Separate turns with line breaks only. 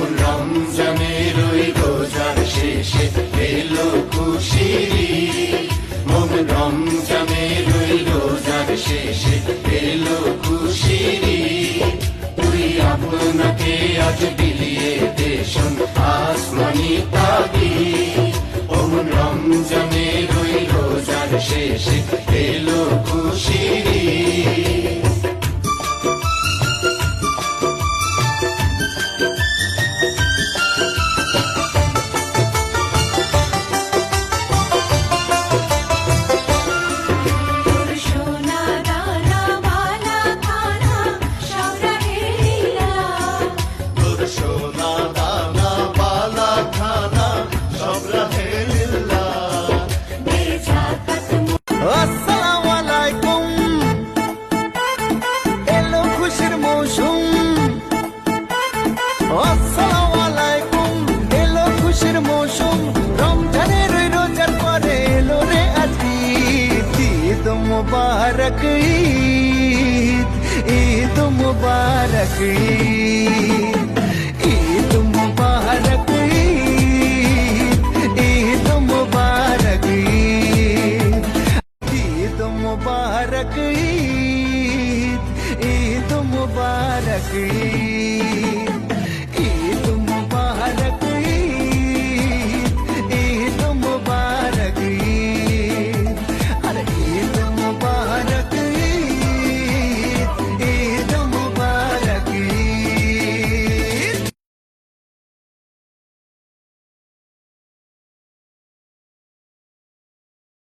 অমন রমজানের ওই রোজার শেষে এলো খুশির ঈদ। অমন রমজানের ওই রোজার শেষে এলো খুশির ঈদ। তুই আপনাকে আজ বিলিয়ে দে শোন আসমানি তাগিদ। অমন রমজানের ওই রোজার শেষে এলো খুশির ঈদ।
मुबारक ईद, ईद मुबारक ईद, ईद मुबारक ईद, ईद मुबारक ईद, ईद मुबारक ईद, ईद मुबारक ईद।